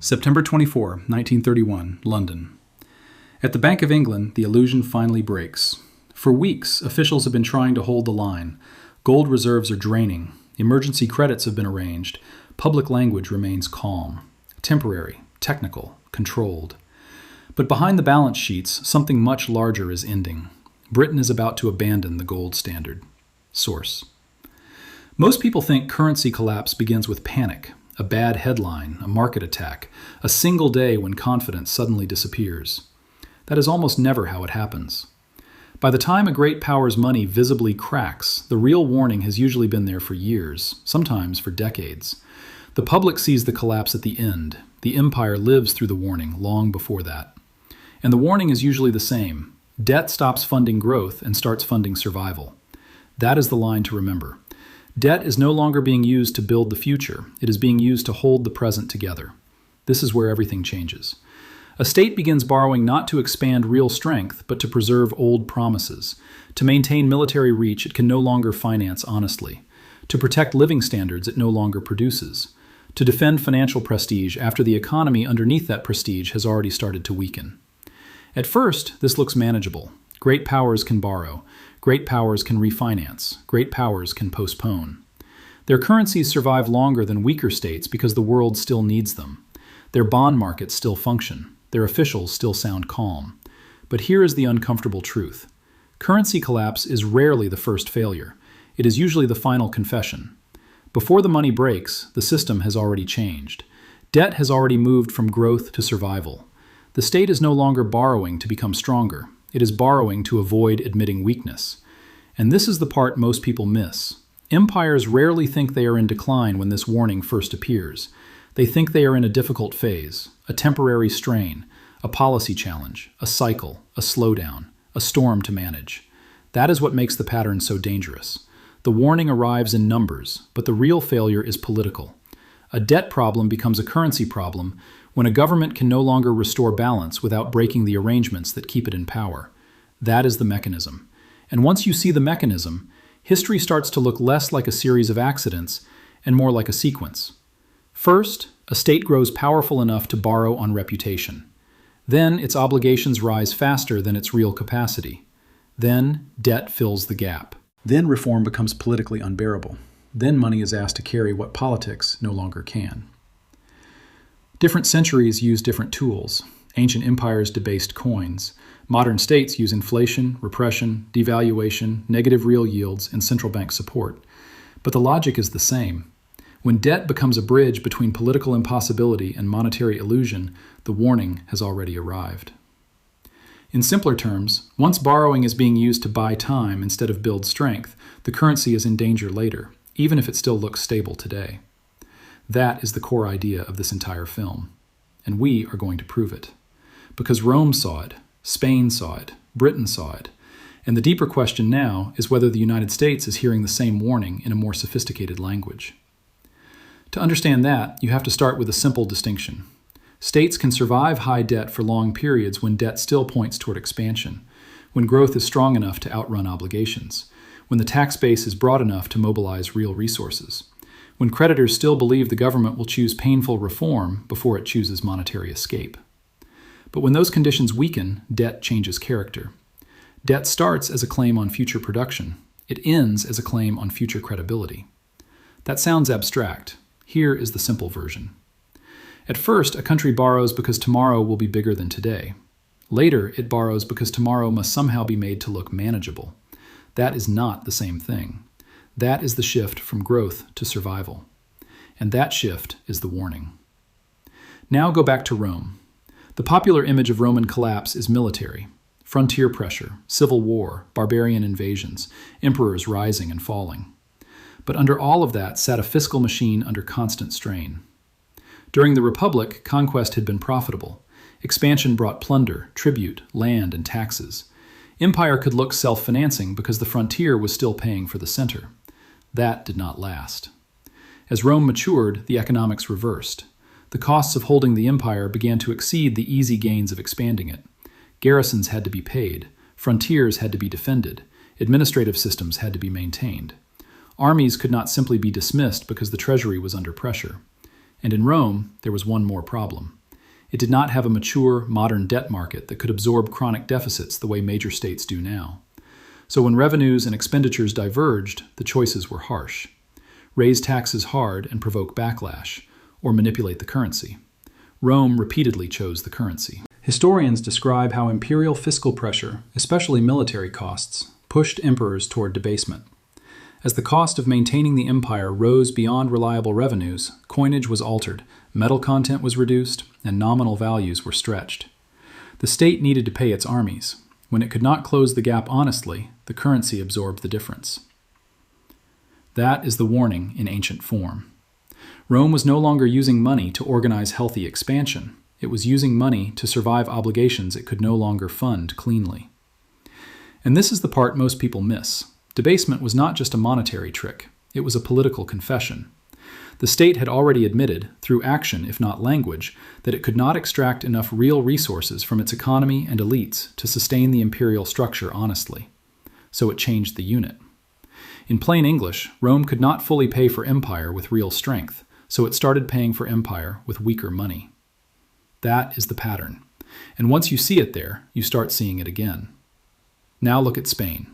September 24, 1931, London. At the Bank of England, the illusion finally breaks. For weeks, officials have been trying to hold the line. Gold reserves are draining. Emergency credits have been arranged. Public language remains calm. Temporary, technical, controlled. But behind the balance sheets, something much larger is ending. Britain is about to abandon the gold standard. Source. Most people think currency collapse begins with panic. A bad headline, a market attack, a single day when confidence suddenly disappears. That is almost never how it happens. By the time a great power's money visibly cracks, the real warning has usually been there for years, sometimes for decades. The public sees the collapse at the end. The empire lives through the warning long before that. And the warning is usually the same. Debt stops funding growth and starts funding survival. That is the line to remember. Debt is no longer being used to build the future. It is being used to hold the present together. This is where everything changes. A state begins borrowing not to expand real strength, but to preserve old promises. To maintain military reach, it can no longer finance honestly. To protect living standards, it no longer produces. To defend financial prestige after the economy underneath that prestige has already started to weaken. At first, this looks manageable. Great powers can borrow. Great powers can refinance. Great powers can postpone. Their currencies survive longer than weaker states because the world still needs them. Their bond markets still function. Their officials still sound calm. But here is the uncomfortable truth. Currency collapse is rarely the first failure. It is usually the final confession. Before the money breaks, the system has already changed. Debt has already moved from growth to survival. The state is no longer borrowing to become stronger. It is borrowing to avoid admitting weakness. And this is the part most people miss. Empires rarely think they are in decline when this warning first appears. They think they are in a difficult phase, a temporary strain, a policy challenge, a cycle, a slowdown, a storm to manage. That is what makes the pattern so dangerous. The warning arrives in numbers, but the real failure is political. A debt problem becomes a currency problem when a government can no longer restore balance without breaking the arrangements that keep it in power. That is the mechanism. And once you see the mechanism, history starts to look less like a series of accidents and more like a sequence. First, a state grows powerful enough to borrow on reputation. Then, its obligations rise faster than its real capacity. Then, debt fills the gap. Then, reform becomes politically unbearable. Then, money is asked to carry what politics no longer can. Different centuries use different tools. Ancient empires debased coins. Modern states use inflation, repression, devaluation, negative real yields, and central bank support. But the logic is the same. When debt becomes a bridge between political impossibility and monetary illusion, the warning has already arrived. In simpler terms, once borrowing is being used to buy time instead of build strength, the currency is in danger later, even if it still looks stable today. That is the core idea of this entire film. And we are going to prove it. Because Rome saw it, Spain saw it, Britain saw it. And the deeper question now is whether the United States is hearing the same warning in a more sophisticated language. To understand that, you have to start with a simple distinction. States can survive high debt for long periods when debt still points toward expansion, when growth is strong enough to outrun obligations, when the tax base is broad enough to mobilize real resources, when creditors still believe the government will choose painful reform before it chooses monetary escape. But when those conditions weaken, debt changes character. Debt starts as a claim on future production. It ends as a claim on future credibility. That sounds abstract. Here is the simple version. At first, a country borrows because tomorrow will be bigger than today. Later, it borrows because tomorrow must somehow be made to look manageable. That is not the same thing. That is the shift from growth to survival. And that shift is the warning. Now go back to Rome. The popular image of Roman collapse is military. Frontier pressure, civil war, barbarian invasions, emperors rising and falling. But under all of that sat a fiscal machine under constant strain. During the Republic, conquest had been profitable. Expansion brought plunder, tribute, land, and taxes. Empire could look self-financing because the frontier was still paying for the center. That did not last. As Rome matured, the economics reversed. The costs of holding the empire began to exceed the easy gains of expanding it. Garrisons had to be paid. Frontiers had to be defended. Administrative systems had to be maintained. Armies could not simply be dismissed because the treasury was under pressure. And in Rome, there was one more problem. It did not have a mature, modern debt market that could absorb chronic deficits the way major states do now. So when revenues and expenditures diverged, the choices were harsh. Raise taxes hard and provoke backlash, or manipulate the currency. Rome repeatedly chose the currency. Historians describe how imperial fiscal pressure, especially military costs, pushed emperors toward debasement. As the cost of maintaining the empire rose beyond reliable revenues, coinage was altered, metal content was reduced, and nominal values were stretched. The state needed to pay its armies. When it could not close the gap honestly, the currency absorbed the difference. That is the warning in ancient form. Rome was no longer using money to organize healthy expansion. It was using money to survive obligations it could no longer fund cleanly. And this is the part most people miss. Debasement was not just a monetary trick. It was a political confession. The state had already admitted, through action if not language, that it could not extract enough real resources from its economy and elites to sustain the imperial structure honestly. So it changed the unit. In plain English, Rome could not fully pay for empire with real strength, so it started paying for empire with weaker money. That is the pattern. And once you see it there, you start seeing it again. Now look at Spain.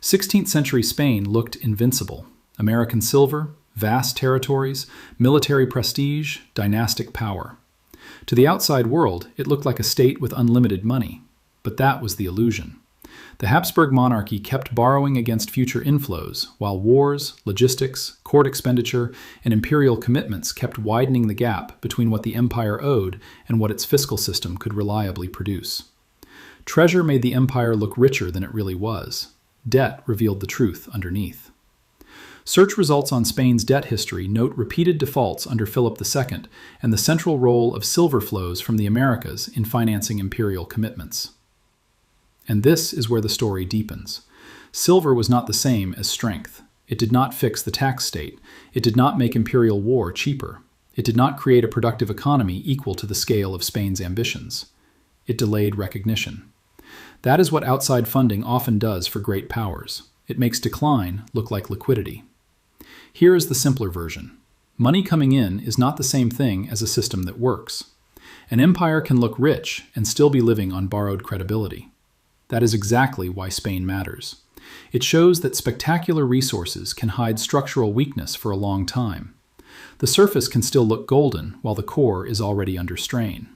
16th century Spain looked invincible. American silver, vast territories, military prestige, dynastic power. To the outside world, it looked like a state with unlimited money. But that was the illusion. The Habsburg monarchy kept borrowing against future inflows, while wars, logistics, court expenditure, and imperial commitments kept widening the gap between what the empire owed and what its fiscal system could reliably produce. Treasure made the empire look richer than it really was. Debt revealed the truth underneath. Search results on Spain's debt history note repeated defaults under Philip II and the central role of silver flows from the Americas in financing imperial commitments. And this is where the story deepens. Silver was not the same as strength. It did not fix the tax state. It did not make imperial war cheaper. It did not create a productive economy equal to the scale of Spain's ambitions. It delayed recognition. That is what outside funding often does for great powers. It makes decline look like liquidity. Here is the simpler version. Money coming in is not the same thing as a system that works. An empire can look rich and still be living on borrowed credibility. That is exactly why Spain matters. It shows that spectacular resources can hide structural weakness for a long time. The surface can still look golden while the core is already under strain.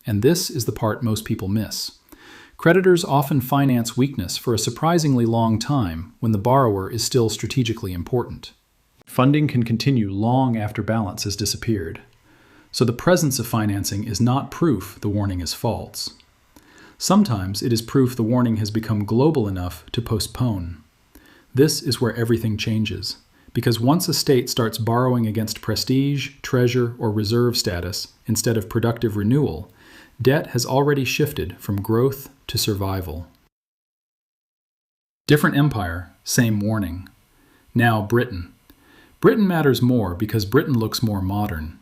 And this is the part most people miss. Creditors often finance weakness for a surprisingly long time when the borrower is still strategically important. Funding can continue long after balance has disappeared. So the presence of financing is not proof the warning is false. Sometimes it is proof the warning has become global enough to postpone. This is where everything changes, because once a state starts borrowing against prestige, treasure, or reserve status instead of productive renewal, debt has already shifted from growth to survival. Different empire, same warning. Now Britain. Britain matters more because Britain looks more modern.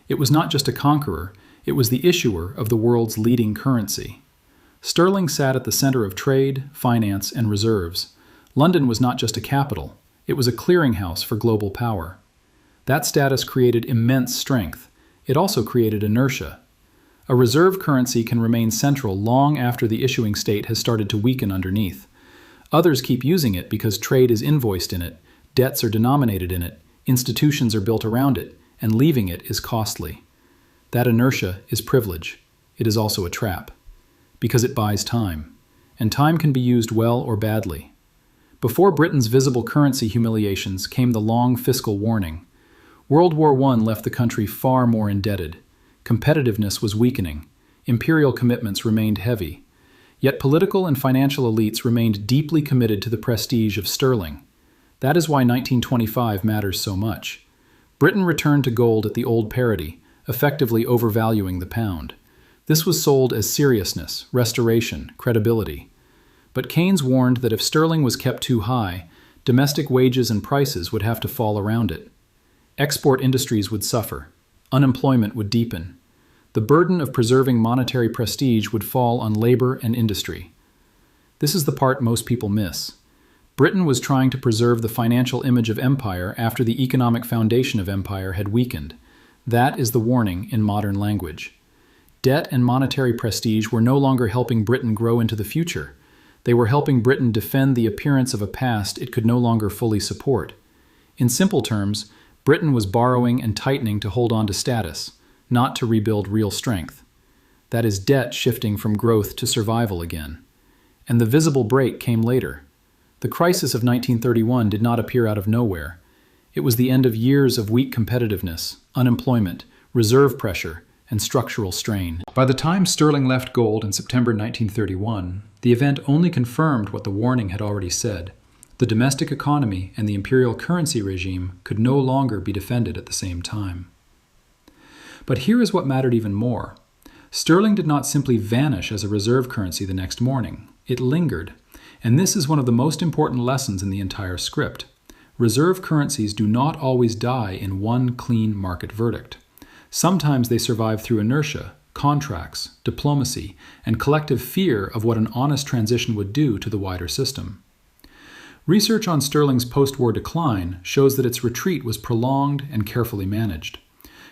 It was not just a conqueror, it was the issuer of the world's leading currency. Sterling sat at the center of trade, finance, and reserves. London was not just a capital, it was a clearinghouse for global power. That status created immense strength. It also created inertia. A reserve currency can remain central long after the issuing state has started to weaken underneath. Others keep using it because trade is invoiced in it, debts are denominated in it, institutions are built around it, and leaving it is costly. That inertia is privilege. It is also a trap. Because it buys time, and time can be used well or badly. Before Britain's visible currency humiliations came the long fiscal warning. World War I left the country far more indebted. Competitiveness was weakening. Imperial commitments remained heavy. Yet political and financial elites remained deeply committed to the prestige of sterling. That is why 1925 matters so much. Britain returned to gold at the old parity, effectively overvaluing the pound. This was sold as seriousness, restoration, credibility. But Keynes warned that if sterling was kept too high, domestic wages and prices would have to fall around it. Export industries would suffer. Unemployment would deepen. The burden of preserving monetary prestige would fall on labor and industry. This is the part most people miss. Britain was trying to preserve the financial image of empire after the economic foundation of empire had weakened. That is the warning in modern language. Debt and monetary prestige were no longer helping Britain grow into the future. They were helping Britain defend the appearance of a past it could no longer fully support. In simple terms, Britain was borrowing and tightening to hold on to status, not to rebuild real strength. That is debt shifting from growth to survival again. And the visible break came later. The crisis of 1931 did not appear out of nowhere. It was the end of years of weak competitiveness, unemployment, reserve pressure, and structural strain. By the time sterling left gold in September 1931, the event only confirmed what the warning had already said. The domestic economy and the imperial currency regime could no longer be defended at the same time. But here is what mattered even more. Sterling did not simply vanish as a reserve currency the next morning. It lingered. And this is one of the most important lessons in the entire script. Reserve currencies do not always die in one clean market verdict. Sometimes they survive through inertia, contracts, diplomacy, and collective fear of what an honest transition would do to the wider system. Research on sterling's post-war decline shows that its retreat was prolonged and carefully managed.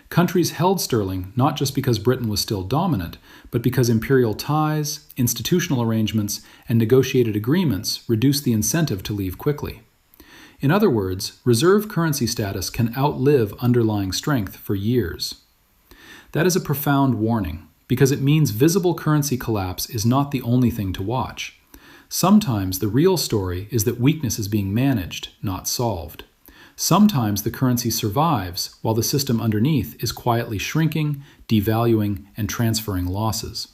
Countries held sterling not just because Britain was still dominant, but because imperial ties, institutional arrangements, and negotiated agreements reduced the incentive to leave quickly. In other words, reserve currency status can outlive underlying strength for years. That is a profound warning, because it means visible currency collapse is not the only thing to watch. Sometimes the real story is that weakness is being managed, not solved. Sometimes the currency survives while the system underneath is quietly shrinking, devaluing, and transferring losses.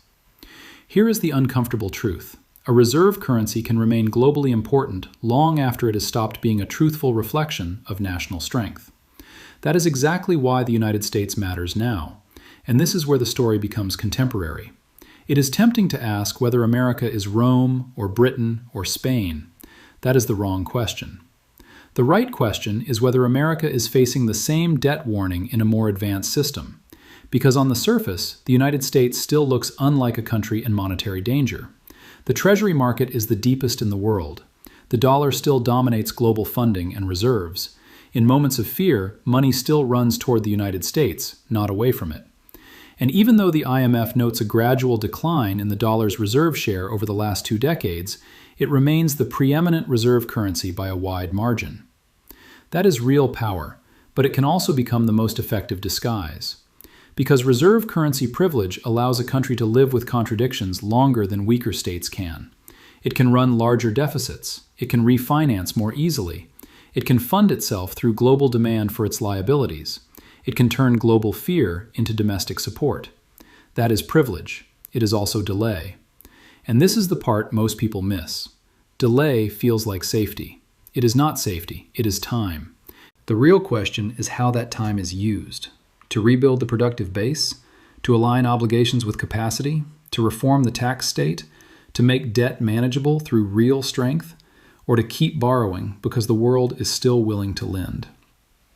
Here is the uncomfortable truth. A reserve currency can remain globally important long after it has stopped being a truthful reflection of national strength. That is exactly why the United States matters now. And this is where the story becomes contemporary. It is tempting to ask whether America is Rome or Britain or Spain. That is the wrong question. The right question is whether America is facing the same debt warning in a more advanced system. Because on the surface, the United States still looks unlike a country in monetary danger. The Treasury market is the deepest in the world. The dollar still dominates global funding and reserves. In moments of fear, money still runs toward the United States, not away from it. And even though the IMF notes a gradual decline in the dollar's reserve share over the last 2 decades, it remains the preeminent reserve currency by a wide margin. That is real power, but it can also become the most effective disguise. Because reserve currency privilege allows a country to live with contradictions longer than weaker states can. It can run larger deficits. It can refinance more easily. It can fund itself through global demand for its liabilities. It can turn global fear into domestic support. That is privilege. It is also delay. And this is the part most people miss. Delay feels like safety. It is not safety. It is time. The real question is how that time is used. To rebuild the productive base, to align obligations with capacity, to reform the tax state, to make debt manageable through real strength, or to keep borrowing because the world is still willing to lend.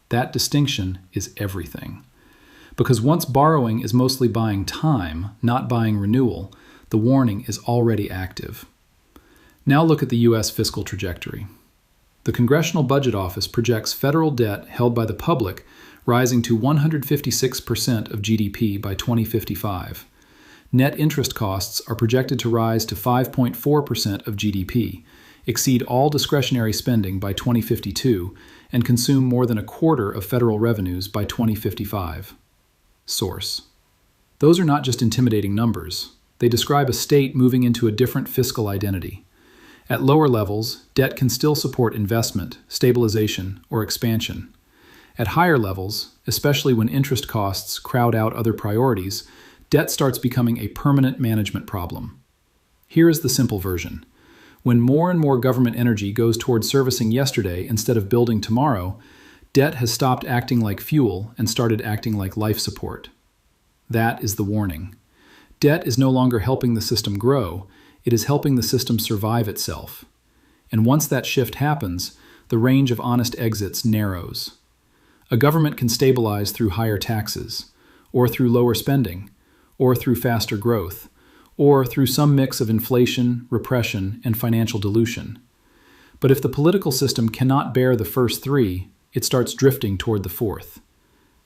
That distinction is everything. Because once borrowing is mostly buying time, not buying renewal, the warning is already active. Now look at the U.S. fiscal trajectory. The Congressional Budget Office projects federal debt held by the public rising to 156% of GDP by 2055. Net interest costs are projected to rise to 5.4% of GDP, exceed all discretionary spending by 2052, and consume more than a quarter of federal revenues by 2055. Source. Those are not just intimidating numbers. They describe a state moving into a different fiscal identity. At lower levels, debt can still support investment, stabilization, or expansion. At higher levels, especially when interest costs crowd out other priorities, debt starts becoming a permanent management problem. Here is the simple version. When more and more government energy goes toward servicing yesterday instead of building tomorrow, debt has stopped acting like fuel and started acting like life support. That is the warning. Debt is no longer helping the system grow, it is helping the system survive itself. And once that shift happens, the range of honest exits narrows. A government can stabilize through higher taxes, or through lower spending, or through faster growth, or through some mix of inflation, repression, and financial dilution. But if the political system cannot bear the first 3, it starts drifting toward the 4th.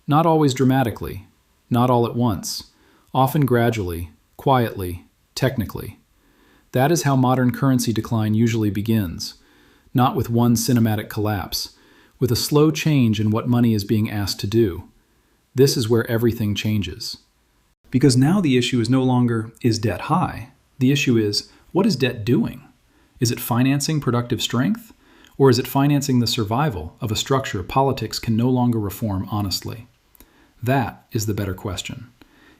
not always dramatically, not all at once, often gradually, quietly, technically. That is how modern currency decline usually begins, not with one cinematic collapse, with a slow change in what money is being asked to do. This is where everything changes. Because now the issue is no longer, is debt high? The issue is, what is debt doing? Is it financing productive strength? Or is it financing the survival of a structure politics can no longer reform honestly? That is the better question.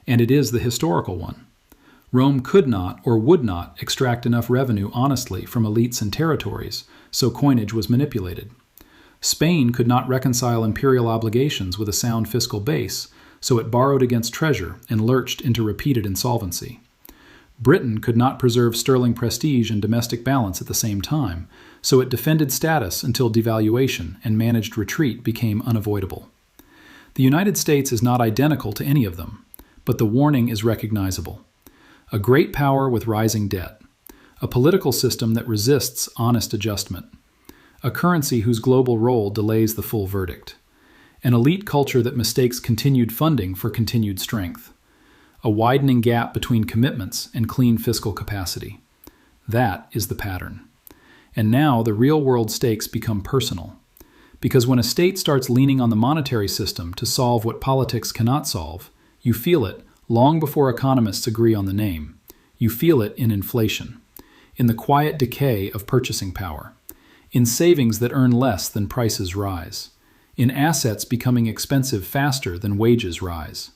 And it is the historical one. Rome could not or would not extract enough revenue honestly from elites and territories, so coinage was manipulated. Spain could not reconcile imperial obligations with a sound fiscal base, so it borrowed against treasure and lurched into repeated insolvency. Britain could not preserve sterling prestige and domestic balance at the same time, so it defended status until devaluation and managed retreat became unavoidable. The United States is not identical to any of them, but the warning is recognizable. A great power with rising debt, a political system that resists honest adjustment, a currency whose global role delays the full verdict, an elite culture that mistakes continued funding for continued strength, a widening gap between commitments and clean fiscal capacity. That is the pattern. And now the real-world stakes become personal. Because when a state starts leaning on the monetary system to solve what politics cannot solve, you feel it long before economists agree on the name. You feel it in inflation, in the quiet decay of purchasing power, in savings that earn less than prices rise, in assets becoming expensive faster than wages rise,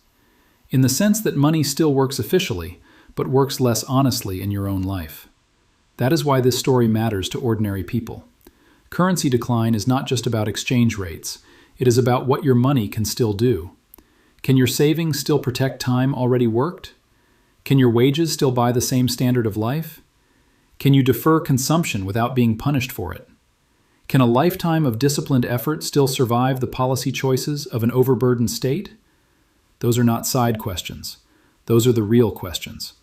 in the sense that money still works officially, but works less honestly in your own life. That is why this story matters to ordinary people. Currency decline is not just about exchange rates. It is about what your money can still do. Can your savings still protect time already worked? Can your wages still buy the same standard of life? Can you defer consumption without being punished for it? Can a lifetime of disciplined effort still survive the policy choices of an overburdened state? Those are not side questions. Those are the real questions.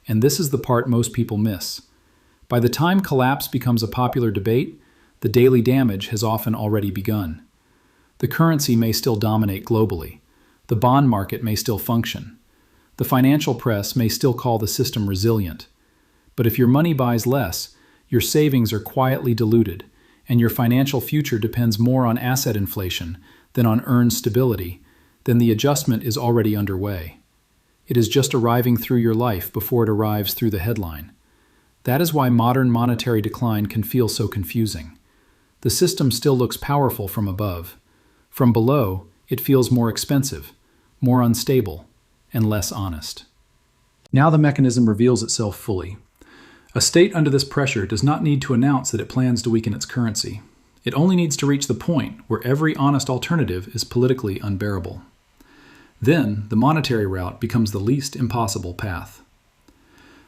And this is the part most people miss. By the time collapse becomes a popular debate, the daily damage has often already begun. The currency may still dominate globally. The bond market may still function. The financial press may still call the system resilient. But if your money buys less, your savings are quietly diluted, and your financial future depends more on asset inflation than on earned stability, then the adjustment is already underway. It is just arriving through your life before it arrives through the headline. That is why modern monetary decline can feel so confusing. The system still looks powerful from above. From below, it feels more expensive, more unstable, and less honest. Now the mechanism reveals itself fully. A state under this pressure does not need to announce that it plans to weaken its currency. It only needs to reach the point where every honest alternative is politically unbearable. Then, the monetary route becomes the least impossible path.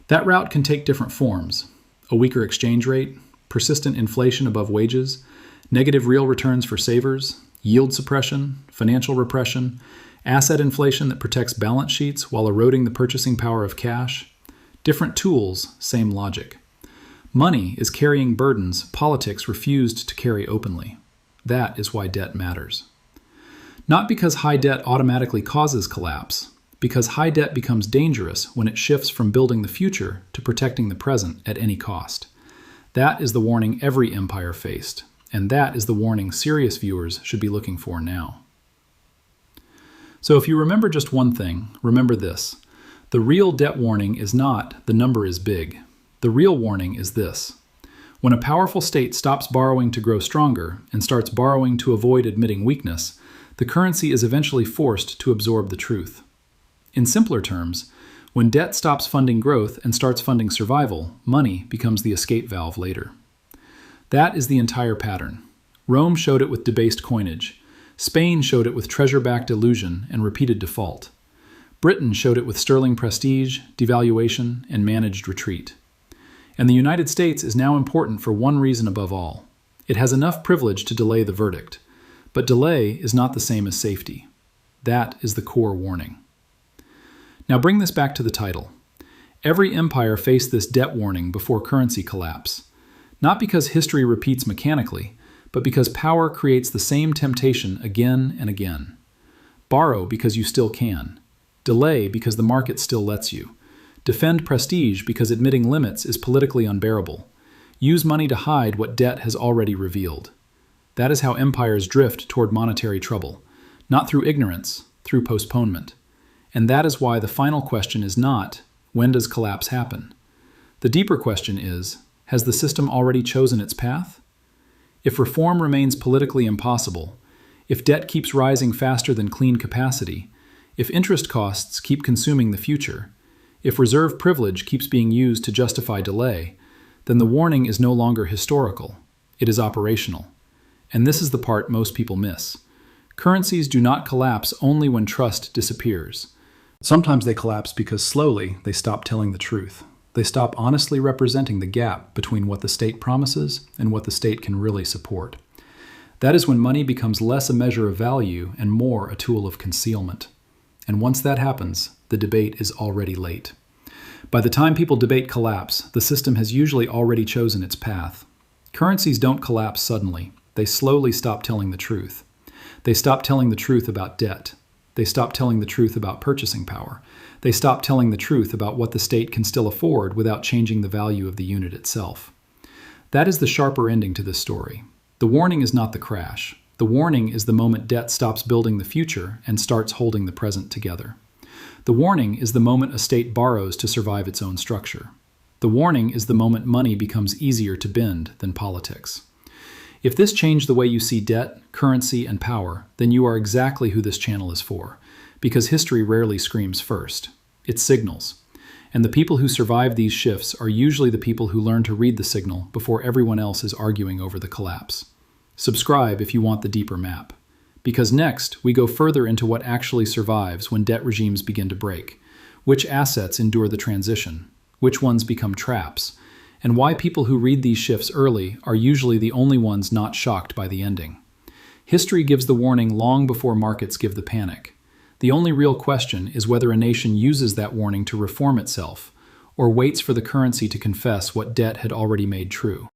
That route can take different forms: a weaker exchange rate, persistent inflation above wages, negative real returns for savers, yield suppression, financial repression, asset inflation that protects balance sheets while eroding the purchasing power of cash. Different tools, same logic. Money is carrying burdens politics refused to carry openly. That is why debt matters. Not because high debt automatically causes collapse, because high debt becomes dangerous when it shifts from building the future to protecting the present at any cost. That is the warning every empire faced, and that is the warning serious viewers should be looking for now. So if you remember just one thing, remember this. The real debt warning is not the number is big. The real warning is this. When a powerful state stops borrowing to grow stronger and starts borrowing to avoid admitting weakness, the currency is eventually forced to absorb the truth. In simpler terms, when debt stops funding growth and starts funding survival, money becomes the escape valve later. That is the entire pattern. Rome showed it with debased coinage. Spain showed it with treasure-backed illusion and repeated default. Britain showed it with sterling prestige, devaluation, and managed retreat. And the United States is now important for one reason above all. It has enough privilege to delay the verdict. But delay is not the same as safety. That is the core warning. Now bring this back to the title. Every empire faced this debt warning before currency collapse. Not because history repeats mechanically, but because power creates the same temptation again and again. Borrow because you still can. Delay because the market still lets you. Defend prestige because admitting limits is politically unbearable. Use money to hide what debt has already revealed. That is how empires drift toward monetary trouble, not through ignorance, through postponement. And that is why the final question is not, when does collapse happen? The deeper question is, has the system already chosen its path? If reform remains politically impossible, if debt keeps rising faster than clean capacity, if interest costs keep consuming the future, if reserve privilege keeps being used to justify delay, then the warning is no longer historical, it is operational. And this is the part most people miss. Currencies do not collapse only when trust disappears. Sometimes they collapse because slowly they stop telling the truth. They stop honestly representing the gap between what the state promises and what the state can really support. That is when money becomes less a measure of value and more a tool of concealment. And once that happens, the debate is already late. By the time people debate collapse, the system has usually already chosen its path. Currencies don't collapse suddenly. They slowly stop telling the truth. They stop telling the truth about debt. They stop telling the truth about purchasing power. They stop telling the truth about what the state can still afford without changing the value of the unit itself. That is the sharper ending to this story. The warning is not the crash. The warning is the moment debt stops building the future and starts holding the present together. The warning is the moment a state borrows to survive its own structure. The warning is the moment money becomes easier to bend than politics. If this changed the way you see debt, currency, and power, then you are exactly who this channel is for, because history rarely screams first. It signals. And the people who survive these shifts are usually the people who learn to read the signal before everyone else is arguing over the collapse. Subscribe if you want the deeper map. Because next, we go further into what actually survives when debt regimes begin to break, which assets endure the transition, which ones become traps, and why people who read these shifts early are usually the only ones not shocked by the ending. History gives the warning long before markets give the panic. The only real question is whether a nation uses that warning to reform itself, or waits for the currency to confess what debt had already made true.